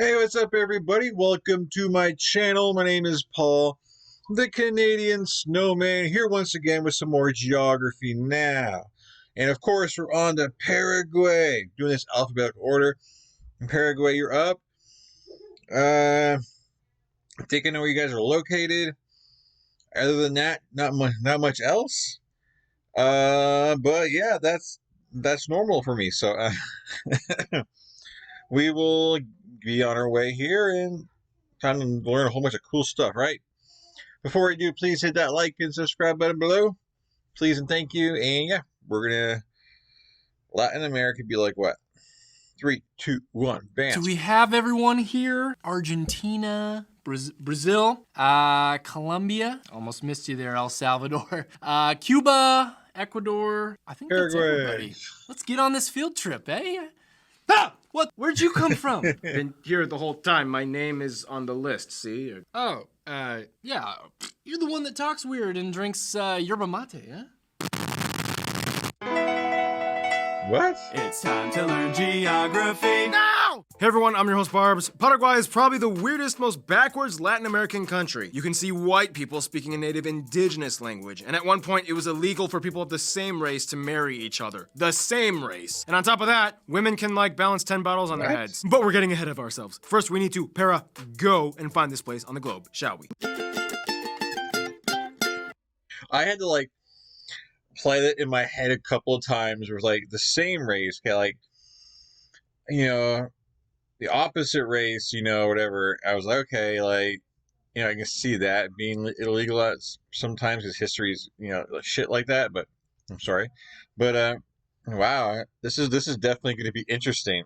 Hey, what's up, everybody? Welcome to my channel. My name is Paul, the Canadian Snowman, here once again with some more geography now. And of course, we're on to Paraguay, doing this alphabetical order. In Paraguay, you're up. I think I know where you guys are located. Other than that, not much else. But yeah, that's normal for me. So we will be on our way here and kind of learn a whole bunch of cool stuff, right? Before we do, please hit that like and subscribe button below. Please and thank you. And yeah, we're gonna Latin America be like what? Three, two, one, Do bam. we have everyone here? Argentina, Brazil, Colombia, almost missed you there, El Salvador, Cuba, Ecuador. I think that's Paraguay. everybody. Let's get on this field trip, eh? Ah! What? Where'd you come from? Been here the whole time. My name is on the list, see? Oh, yeah. You're the one that talks weird and drinks yerba mate, huh? What? It's time to learn geography. No! Hey everyone, I'm your host Barbs. Paraguay is probably the weirdest, most backwards Latin American country. You can see white people speaking a native indigenous language, and at one point it was illegal for people of the same race to marry each other. The same race. And on top of that, women can balance 10 bottles on their heads. But we're getting ahead of ourselves. First, we need to go and find this place on the globe, shall we? I had to play that in my head a couple of times. Where it's like the same race, okay, the opposite race, whatever. I was like, okay, I can see that being illegal sometimes because history's, shit like that. But I'm sorry, but wow, this is definitely going to be interesting.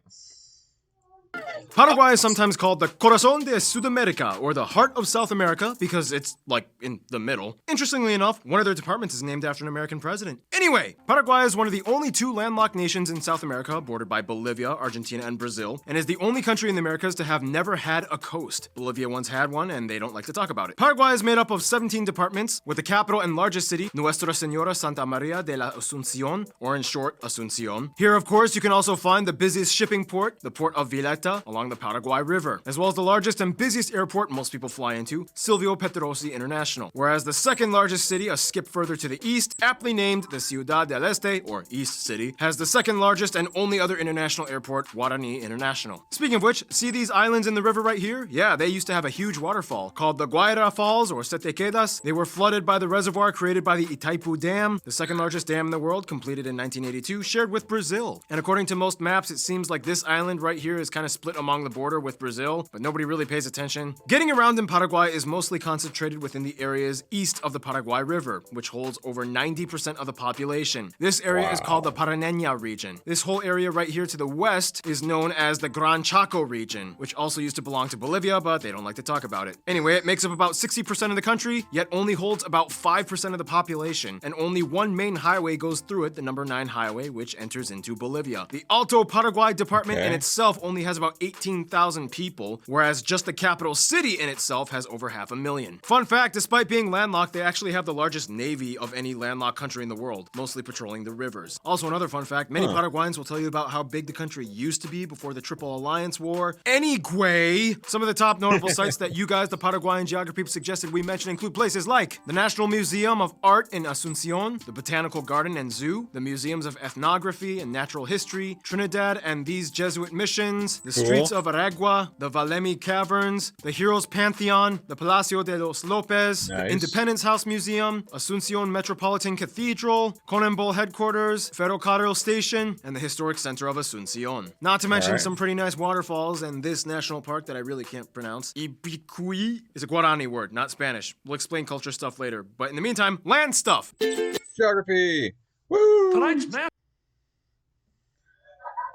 Paraguay is sometimes called the Corazón de Sudamérica, or the Heart of South America, because it's, in the middle. Interestingly enough, one of their departments is named after an American president. Anyway, Paraguay is one of the only two landlocked nations in South America, bordered by Bolivia, Argentina, and Brazil, and is the only country in the Americas to have never had a coast. Bolivia once had one, and they don't like to talk about it. Paraguay is made up of 17 departments, with the capital and largest city, Nuestra Señora Santa María de la Asunción, or in short, Asunción. Here, of course, you can also find the busiest shipping port, the port of Villeta, along the Paraguay River, as well as the largest and busiest airport most people fly into, Silvio Pettirossi International. Whereas the second largest city, a skip further to the east, aptly named the Ciudad del Este, or East City, has the second largest and only other international airport, Guarani International. Speaking of which, see these islands in the river right here? Yeah, they used to have a huge waterfall called the Guaira Falls, or Sete Quedas. They were flooded by the reservoir created by the Itaipu Dam, the second largest dam in the world, completed in 1982, shared with Brazil. And according to most maps, it seems like this island right here is kind of split among the border with Brazil, but nobody really pays attention. Getting around in Paraguay is mostly concentrated within the areas east of the Paraguay River, which holds over 90% of the population. This area is called the Parañaña region. This whole area right here to the west is known as the Gran Chaco region, which also used to belong to Bolivia, but they don't like to talk about it. Anyway, it makes up about 60% of the country, yet only holds about 5% of the population, and only one main highway goes through it, the number 9 highway, which enters into Bolivia. The Alto Paraguay department in itself only has about 18,000 people, whereas just the capital city in itself has over 500,000. Fun fact, despite being landlocked, they actually have the largest navy of any landlocked country in the world, mostly patrolling the rivers. Also, another fun fact, many Paraguayans will tell you about how big the country used to be before the Triple Alliance War. Anyway, some of the top notable sites that you guys, the Paraguayan geography peeps, suggested we mention include places like the National Museum of Art in Asunción, the Botanical Garden and Zoo, the Museums of Ethnography and Natural History, Trinidad and these Jesuit missions, the streets of Aragua, the Valemi Caverns, the Heroes Pantheon, the Palacio de los Lopez, the Independence House Museum, Asunción Metropolitan Cathedral, Conembol Headquarters, Ferrocarril Station, and the Historic Center of Asunción. Not to mention some pretty nice waterfalls and this national park that I really can't pronounce. Ibicuí is a Guarani word, not Spanish. We'll explain culture stuff later, but in the meantime, land stuff! Geography. Woo! Tonight's map.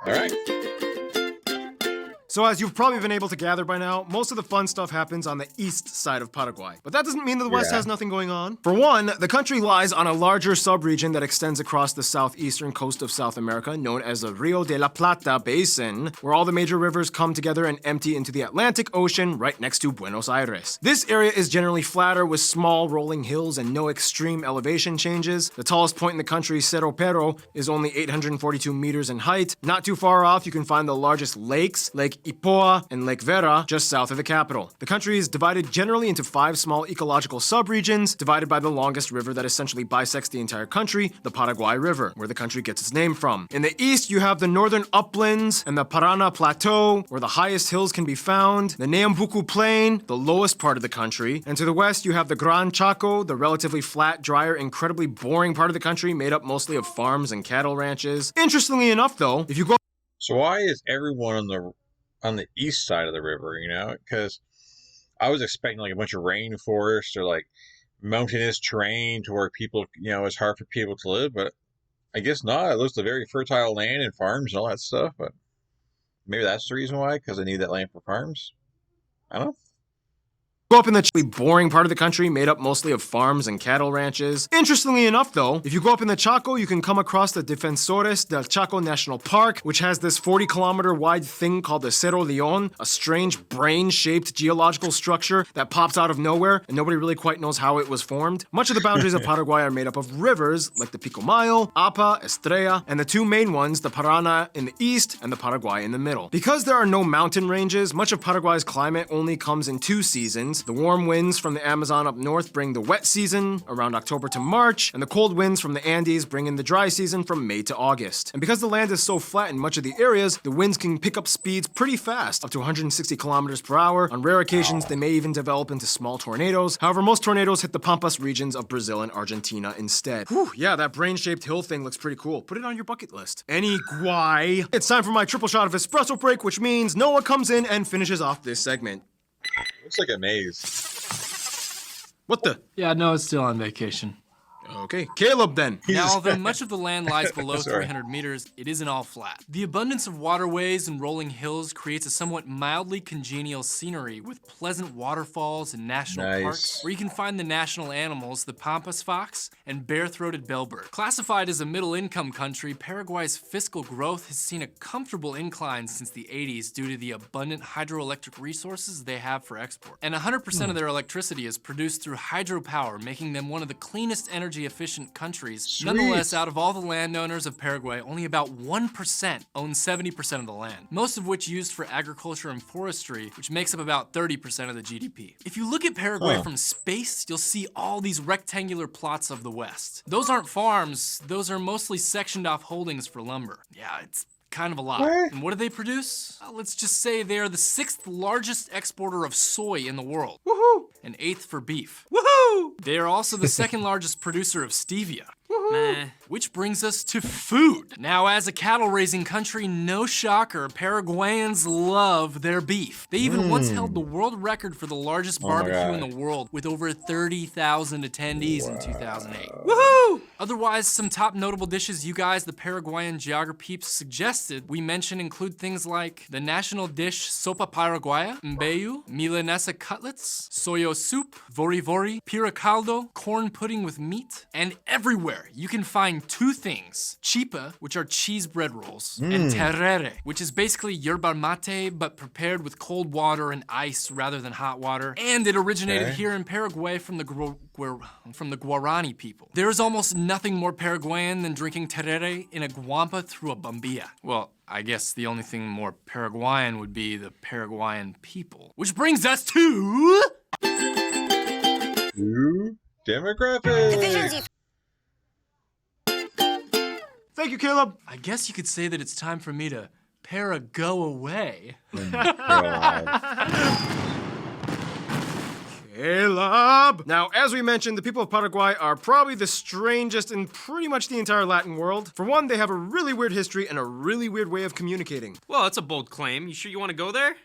All right. So as you've probably been able to gather by now, most of the fun stuff happens on the east side of Paraguay. But that doesn't mean that the west has nothing going on. For one, the country lies on a larger subregion that extends across the southeastern coast of South America, known as the Rio de la Plata Basin, where all the major rivers come together and empty into the Atlantic Ocean right next to Buenos Aires. This area is generally flatter with small rolling hills and no extreme elevation changes. The tallest point in the country, Cerro Pero, is only 842 meters in height. Not too far off, you can find the largest lakes, Lake Lake Ipoa and Lake Vera just south of the capital. The country is divided generally into 5 small ecological subregions, divided by the longest river that essentially bisects the entire country, the Paraguay River, where the country gets its name from. In the east, you have the northern uplands and the Parana Plateau, where the highest hills can be found, the Neambuku Plain, the lowest part of the country, and to the west, you have the Gran Chaco, the relatively flat, drier, incredibly boring part of the country made up mostly of farms and cattle ranches. Interestingly enough, though, if you go So why is everyone on the east side of the river? Because I was expecting like a bunch of rainforest or like mountainous terrain to where people, it's hard for people to live, but I guess not. It looks like very fertile land and farms and all that stuff, but maybe that's the reason why, because they need that land for farms. I don't know. Go up in the boring part of the country made up mostly of farms and cattle ranches. Interestingly enough, though, if you go up in the Chaco, you can come across the Defensores del Chaco National Park, which has this 40-kilometer wide thing called the Cerro León, a strange brain-shaped geological structure that pops out of nowhere, and nobody really quite knows how it was formed. Much of the boundaries of Paraguay are made up of rivers, like the Picomayo, Apa, Estrella, and the 2 main ones, the Parana in the east and the Paraguay in the middle. Because there are no mountain ranges, much of Paraguay's climate only comes in 2 seasons. The warm winds from the Amazon up north bring the wet season, around October to March, and the cold winds from the Andes bring in the dry season from May to August. And because the land is so flat in much of the areas, the winds can pick up speeds pretty fast, up to 160 kilometers per hour. On rare occasions, they may even develop into small tornadoes. However, most tornadoes hit the Pampas regions of Brazil and Argentina instead. Whew, yeah, that brain-shaped hill thing looks pretty cool. Put it on your bucket list. Anyway, it's time for my triple shot of espresso break, which means Noah comes in and finishes off this segment. Looks like a maze. What the? Yeah, no, it's still on vacation. Okay, Caleb then. Now, although much of the land lies below Sorry. 300 meters, it isn't all flat. The abundance of waterways and rolling hills creates a somewhat mildly congenial scenery with pleasant waterfalls and national parks, where you can find the national animals, the pampas fox and bare-throated bellbird. Classified as a middle-income country, Paraguay's fiscal growth has seen a comfortable incline since the 80s due to the abundant hydroelectric resources they have for export. And 100% of their electricity is produced through hydropower, making them one of the cleanest energy-efficient countries. Sweet. Nonetheless, out of all the landowners of Paraguay, only about 1% own 70% of the land, most of which used for agriculture and forestry, which makes up about 30% of the GDP. If you look at Paraguay from space, you'll see all these rectangular plots of the West. Those aren't farms, those are mostly sectioned off holdings for lumber. Yeah, it's kind of a lot. What? And what do they produce? Well, let's just say they are the 6th largest exporter of soy in the world. Woohoo! And 8th for beef. Woohoo! They are also the 2nd largest producer of stevia. Meh. Which brings us to food. Now, as a cattle-raising country, no shocker, Paraguayans love their beef. They even once held the world record for the largest barbecue in the world with over 30,000 attendees in 2008. Woohoo! Otherwise, some top notable dishes you guys, the Paraguayan geography suggested we mention include things like the national dish sopa paraguaya, mbeyu, milanesa cutlets, soyo soup, vori-vori, pira caldo, corn pudding with meat, and everywhere you can find 2 things: chipa, which are cheese bread rolls, and terere, which is basically yerba mate but prepared with cold water and ice rather than hot water. And it originated here in Paraguay from the Guarani people. There is almost nothing more Paraguayan than drinking terere in a guampa through a bombilla. Well, I guess the only thing more Paraguayan would be the Paraguayan people. Which brings us to... Demographics. Thank you, Caleb. I guess you could say that it's time for me to go away. Caleb! Now, as we mentioned, the people of Paraguay are probably the strangest in pretty much the entire Latin world. For one, they have a really weird history and a really weird way of communicating. Well, that's a bold claim. You sure you want to go there?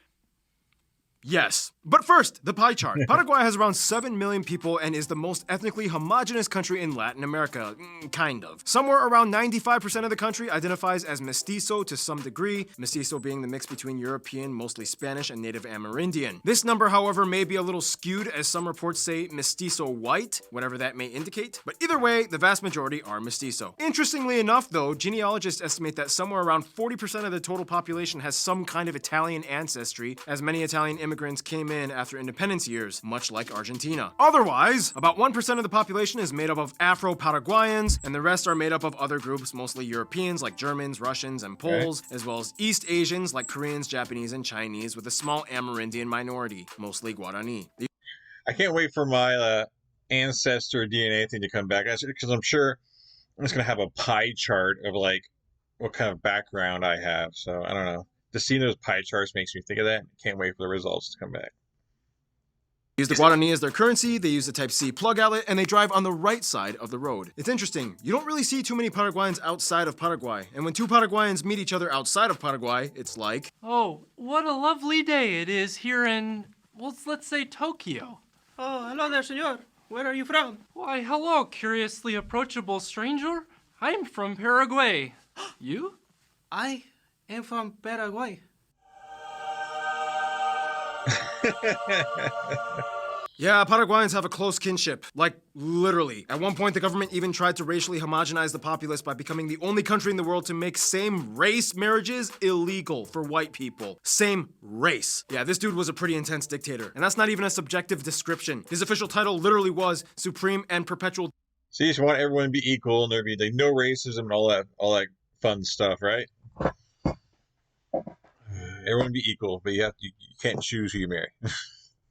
Yes. But first, the pie chart. Paraguay has around 7 million people and is the most ethnically homogenous country in Latin America. Kind of. Somewhere around 95% of the country identifies as mestizo to some degree, mestizo being the mix between European, mostly Spanish, and native Amerindian. This number, however, may be a little skewed as some reports say mestizo white, whatever that may indicate. But either way, the vast majority are mestizo. Interestingly enough, though, genealogists estimate that somewhere around 40% of the total population has some kind of Italian ancestry, as many Italian immigrants immigrants came in after independence years, much like Argentina. Otherwise, about 1% of the population is made up of Afro-Paraguayans, and the rest are made up of other groups, mostly Europeans like Germans, Russians, and Poles, as well as East Asians like Koreans, Japanese, and Chinese, with a small Amerindian minority, mostly Guarani. I can't wait for my ancestor DNA thing to come back, because I'm sure I'm just gonna have a pie chart of like what kind of background I have. So I don't know. Just seeing those pie charts makes me think of that. Can't wait for the results to come back. They use the Guarani as their currency, they use the Type-C plug outlet, and they drive on the right side of the road. It's interesting, you don't really see too many Paraguayans outside of Paraguay, and when two Paraguayans meet each other outside of Paraguay, it's like, Oh, what a lovely day it is here in, well, let's say Tokyo. Oh, hello there, senor. Where are you from? Why, hello, curiously approachable stranger. I'm from Paraguay. You? I am from Paraguay. yeah, Paraguayans have a close kinship. Like, literally. At one point, the government even tried to racially homogenize the populace by becoming the only country in the world to make same-race marriages illegal for white people. Same race. Yeah, this dude was a pretty intense dictator. And that's not even a subjective description. His official title literally was Supreme and Perpetual. So you just want everyone to be equal, and there'd be like no racism and all that fun stuff, right? Everyone be equal, but you can't choose who you marry.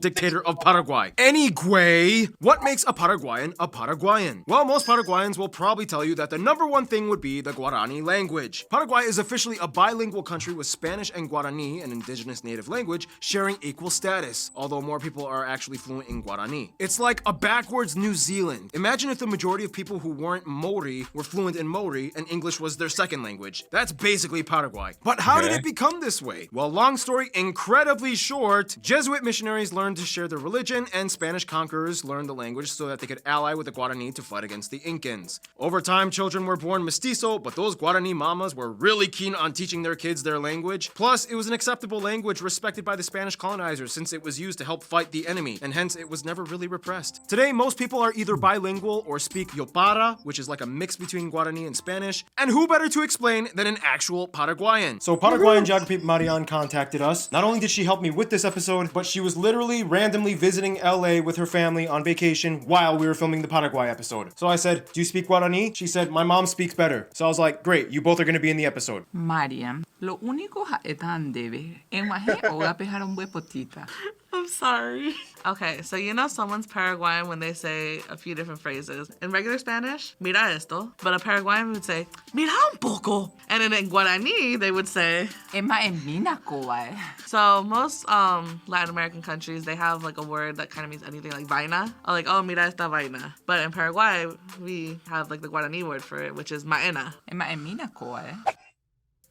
Dictator of Paraguay. Anyway, what makes a Paraguayan a Paraguayan? Well, most Paraguayans will probably tell you that the number one thing would be the Guarani language. Paraguay is officially a bilingual country with Spanish and Guarani, an indigenous native language, sharing equal status, although more people are actually fluent in Guarani. It's like a backwards New Zealand. Imagine if the majority of people who weren't Maori were fluent in Maori and English was their second language. That's basically Paraguay. But how did it become this way? Well, long story incredibly short, Jesuit missionaries learned to share their religion, and Spanish conquerors learned the language so that they could ally with the Guarani to fight against the Incans. Over time, children were born mestizo, but those Guarani mamas were really keen on teaching their kids their language. Plus, it was an acceptable language respected by the Spanish colonizers since it was used to help fight the enemy, and hence it was never really repressed. Today, most people are either bilingual or speak Yopara, which is like a mix between Guarani and Spanish, and who better to explain than an actual Paraguayan? So Paraguayan geography Marianne contacted us. Not only did she help me with this episode, but she was literally randomly visiting LA with her family on vacation while we were filming the Paraguay episode. So I said, do you speak Guarani? She said, my mom speaks better. So I was like, great, you both are going to be in the episode. Mariam, lo único haetan debe. En wahe oga pejaron potita. I'm sorry. Okay, so you know someone's Paraguayan when they say a few different phrases. In regular Spanish, mira esto. But a Paraguayan would say, mira un poco. And in Guarani, they would say, Ema emina koa. So most Latin American countries, they have like a word that kind of means anything like vaina. Or like, oh, mira esta vaina. But in Paraguay, we have like the Guarani word for it, which is maena. Ema emina koa.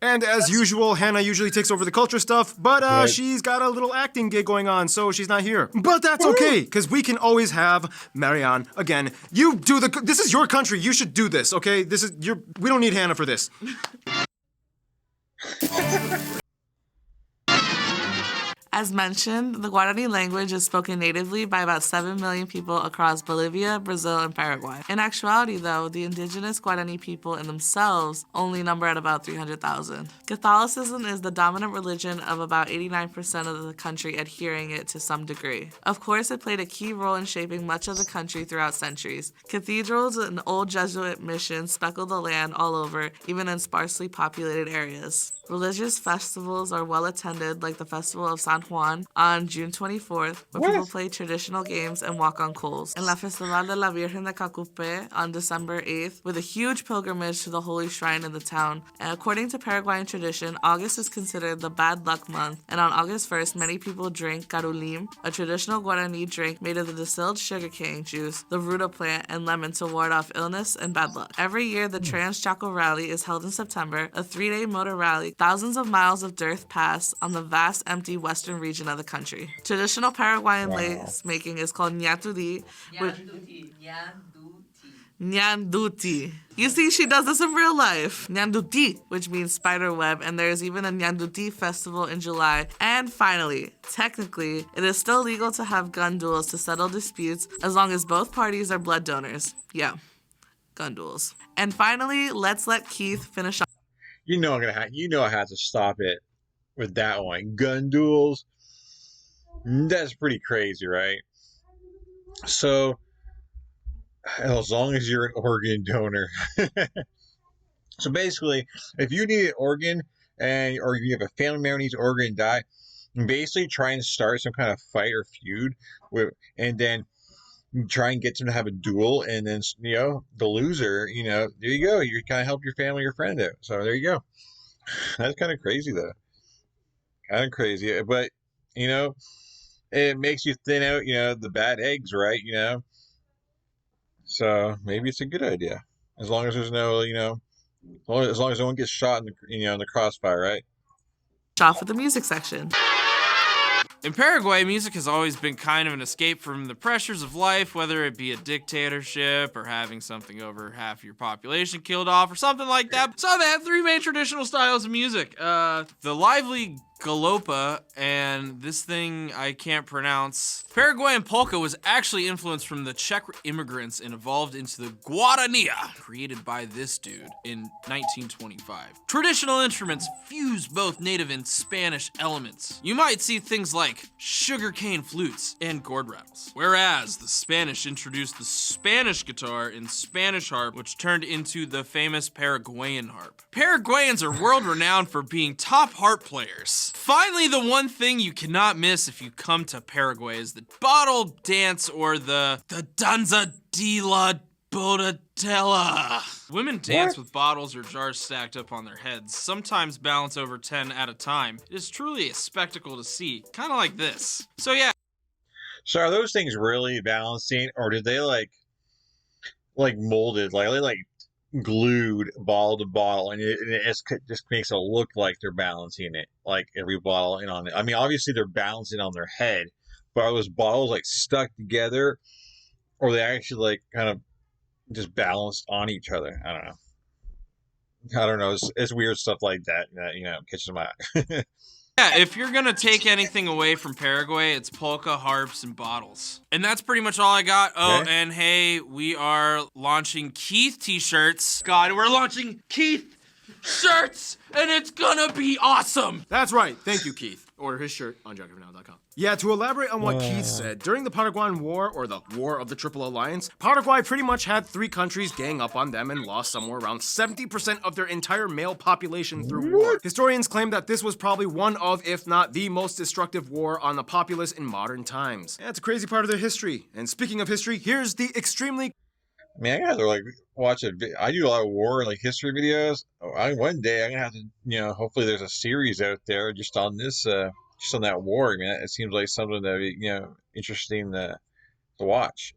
And as usual, Hannah usually takes over the culture stuff, but she's got a little acting gig going on, so she's not here. But that's okay, because we can always have Marianne again. You do this is your country, you should do this, okay? We don't need Hannah for this. As mentioned, the Guarani language is spoken natively by about 7 million people across Bolivia, Brazil, and Paraguay. In actuality, though, the indigenous Guarani people in themselves only number at about 300,000. Catholicism is the dominant religion of about 89% of the country adhering it to some degree. Of course, it played a key role in shaping much of the country throughout centuries. Cathedrals and old Jesuit missions speckle the land all over, even in sparsely populated areas. Religious festivals are well attended, like the Festival of San Juan on June 24th, where people play traditional games and walk on coals, and La Festival de la Virgen de Cacupé on December 8th, with a huge pilgrimage to the holy shrine in the town. And according to Paraguayan tradition, August is considered the bad luck month, and on August 1st, many people drink carulim, a traditional Guarani drink made of the distilled sugarcane juice, the ruda plant, and lemon to ward off illness and bad luck. Every year, the Trans Chaco Rally is held in September, a 3-day motor rally. Thousands of miles of dirt pass on the vast, empty western region of the country. Traditional Paraguayan lace making is called ñatudi. Ñanduti. You see, she does this in real life. Ñanduti, which means spider web, and there's even a Ñanduti festival in July. And finally, technically, it is still legal to have gun duels to settle disputes as long as both parties are blood donors. Yeah, gun duels. And finally, let's let Keith finish up. You know I have to stop it with that one. Gun duels. That's pretty crazy, right? So, as long as you're an organ donor. So basically, if you need an organ or you have a family member needs an organ and die, basically try and start some kind of fight or feud and then try and get them to have a duel, and then the loser, there you go. You kind of help your family or friend out. So there you go. That's kind of crazy though. Kind of crazy, but you know, it makes you thin out, the bad eggs, right? So maybe it's a good idea as long as there's no, as long as no one gets shot in the crossfire, right? Off with the music section. In Paraguay, music has always been kind of an escape from the pressures of life, whether it be a dictatorship or having something over half your population killed off or something like that. So they have three main traditional styles of music. The lively galopa and this thing I can't pronounce. Paraguayan polka was actually influenced from the Czech immigrants and evolved into the guarania, created by this dude in 1925. Traditional instruments fuse both native and Spanish elements. You might see things like sugarcane flutes and gourd rattles. Whereas the Spanish introduced the Spanish guitar and Spanish harp, which turned into the famous Paraguayan harp. Paraguayans are world renowned for being top harp players. Finally, the one thing you cannot miss if you come to Paraguay is the bottle dance, or the danza de la botella. Women dance with bottles or jars stacked up on their heads, sometimes balance over 10 at a time. It is truly a spectacle to see, kind of like this. So yeah. So are those things really balancing, or did they like molded, like they glued bottle to bottle, and it just makes it look like they're balancing it, like every bottle in on it? I mean, obviously they're balancing on their head, but are those bottles like stuck together, or they actually like kind of just balanced on each other? I don't know. It's weird stuff like that catches my eye. Yeah, if you're gonna take anything away from Paraguay, it's polka, harps, and bottles. And that's pretty much all I got. Oh, Okay. and hey, we are launching Keith t-shirts. God, we're launching Keith shirts, and it's gonna be awesome. That's right. Thank you, Keith. Order his shirt on geographynow.com. Yeah, to elaborate on what Keith said, during the Paraguayan War, or the War of the Triple Alliance, Paraguay pretty much had three countries gang up on them and lost somewhere around 70% of their entire male population through war. Historians claim that this was probably one of, if not the most destructive war on the populace in modern times. Yeah, it's a crazy part of their history. And speaking of history, here's the extremely I mean, I gotta watch it. I do a lot of war history videos. One day I'm gonna have to, hopefully there's a series out there just on this, just on that war. I mean, it seems like something that would be, interesting to watch.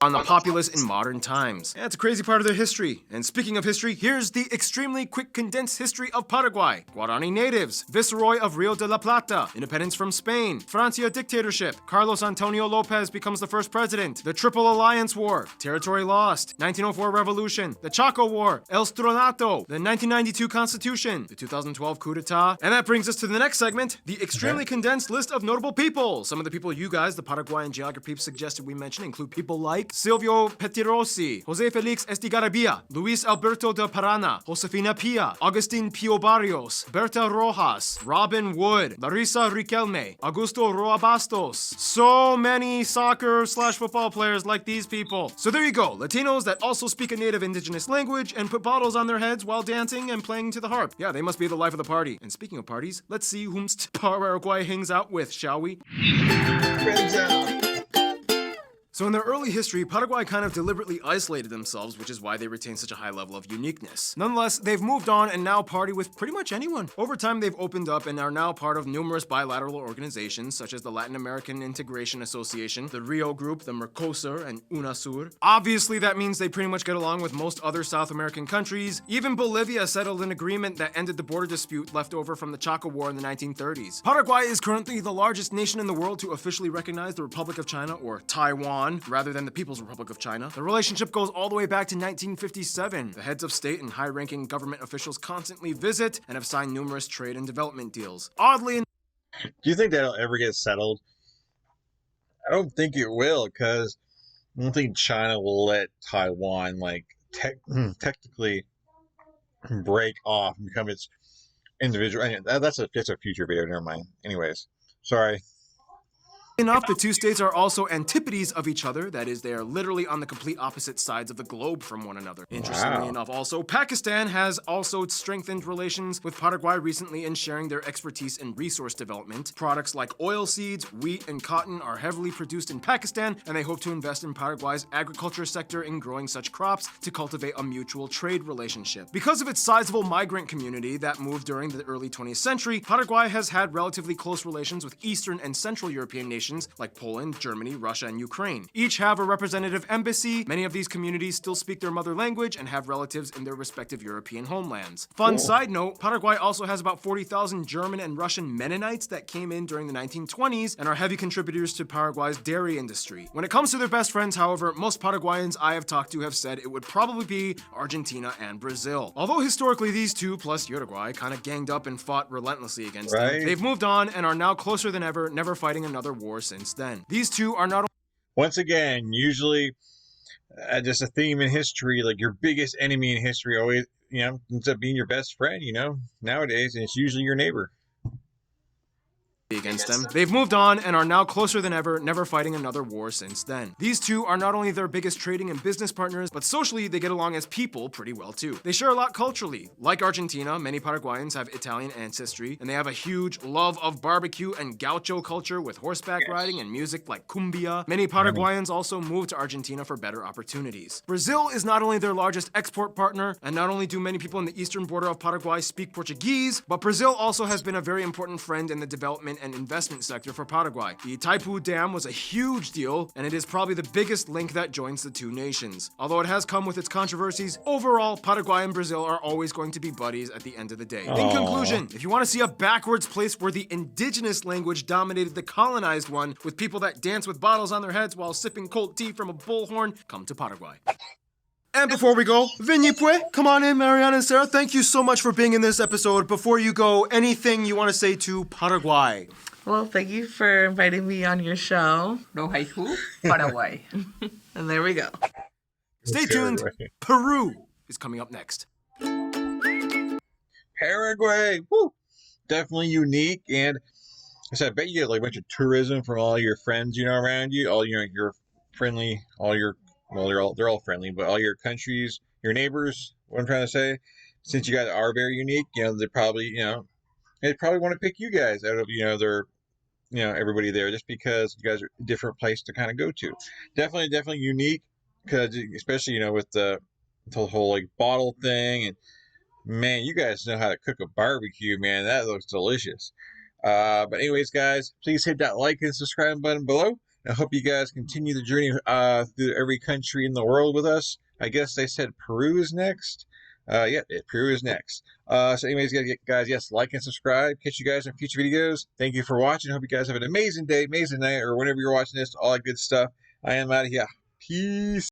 on the populace in modern times. Yeah, it's a crazy part of their history. And speaking of history, here's the extremely quick condensed history of Paraguay. Guarani natives, Viceroy of Rio de la Plata, independence from Spain, Francia dictatorship, Carlos Antonio Lopez becomes the first president, the Triple Alliance War, territory lost, 1904 revolution, the Chaco War, El Stronato, the 1992 Constitution, the 2012 coup d'etat, and that brings us to the next segment, the extremely condensed list of notable people. Some of the people you guys, the Paraguayan geography suggested we mention, include people like Silvio Petirosi, Jose Felix Estigarribia, Luis Alberto de Parana, Josefina Pia, Agustin Pio Barrios, Berta Rojas, Robin Wood, Larissa Riquelme, Augusto Roa Bastos. So many soccer/football players like these people. So there you go, Latinos that also speak a native indigenous language and put bottles on their heads while dancing and playing to the harp. Yeah, they must be the life of the party. And speaking of parties, let's see whom Paraguay hangs out with, shall we? So in their early history, Paraguay kind of deliberately isolated themselves, which is why they retain such a high level of uniqueness. Nonetheless, they've moved on and now party with pretty much anyone. Over time, they've opened up and are now part of numerous bilateral organizations, such as the Latin American Integration Association, the Rio Group, the Mercosur, and UNASUR. Obviously, that means they pretty much get along with most other South American countries. Even Bolivia settled an agreement that ended the border dispute left over from the Chaco War in the 1930s. Paraguay is currently the largest nation in the world to officially recognize the Republic of China, or Taiwan, rather than the People's Republic of China. The relationship goes all the way back to 1957. The heads of state and high-ranking government officials constantly visit and have signed numerous trade and development deals. Oddly, Do you think that'll ever get settled? I don't think it will, because I don't think China will let Taiwan technically break off and become its individual. That's a future video. Never mind. Anyways, Sorry. Enough, the two states are also antipodes of each other. That is, they are literally on the complete opposite sides of the globe from one another. Interestingly enough, also, Pakistan has also strengthened relations with Paraguay recently in sharing their expertise in resource development. Products like oil seeds, wheat, and cotton are heavily produced in Pakistan, and they hope to invest in Paraguay's agriculture sector in growing such crops to cultivate a mutual trade relationship. Because of its sizable migrant community that moved during the early 20th century, Paraguay has had relatively close relations with Eastern and Central European nations like Poland, Germany, Russia, and Ukraine. Each have a representative embassy. Many of these communities still speak their mother language and have relatives in their respective European homelands. Fun side note, Paraguay also has about 40,000 German and Russian Mennonites that came in during the 1920s and are heavy contributors to Paraguay's dairy industry. When it comes to their best friends, however, most Paraguayans I have talked to have said it would probably be Argentina and Brazil. Although historically these two, plus Uruguay, kind of ganged up and fought relentlessly against them, they've moved on and are now closer than ever, never fighting another war since then. These two are not Once again, usually just a theme in history, like your biggest enemy in history always, ends up being your best friend, nowadays, and it's usually your neighbor. against them. They've moved on and are now closer than ever, never fighting another war since then. These two are not only their biggest trading and business partners, but socially they get along as people pretty well too. They share a lot culturally. Like Argentina, many Paraguayans have Italian ancestry, and they have a huge love of barbecue and gaucho culture with horseback riding and music like cumbia. Many Paraguayans also moved to Argentina for better opportunities. Brazil is not only their largest export partner, and not only do many people in the eastern border of Paraguay speak Portuguese, but Brazil also has been a very important friend in the development and investment sector for Paraguay. The Itaipu Dam was a huge deal, and it is probably the biggest link that joins the two nations. Although it has come with its controversies, overall, Paraguay and Brazil are always going to be buddies at the end of the day. In conclusion, if you want to see a backwards place where the indigenous language dominated the colonized one, with people that dance with bottles on their heads while sipping cold tea from a bullhorn, come to Paraguay. And before we go, Vignipue, come on in, Mariana and Sarah. Thank you so much for being in this episode. Before you go, anything you want to say to Paraguay? Well, thank you for inviting me on your show. No haiku, Paraguay. And there we go. Stay tuned. Peru is coming up next. Paraguay, woo! Definitely unique, and I said, I bet you get like a bunch of tourism from all your friends, around you. All your friendly, they're all friendly, but all your countries, your neighbors. What I'm trying to say, since you guys are very unique, they probably, they probably want to pick you guys out of their, everybody there, just because you guys are a different place to kind of go to. Definitely unique, because especially with the whole like bottle thing, and man, you guys know how to cook a barbecue, man. That looks delicious. But anyways, guys, please hit that like and subscribe button below. I hope you guys continue the journey through every country in the world with us. I guess they said Peru is next. Peru is next. So anyways, guys, yes, like and subscribe. Catch you guys in future videos. Thank you for watching. Hope you guys have an amazing day, amazing night, or whenever you're watching this, all that good stuff. I am out of here. Peace.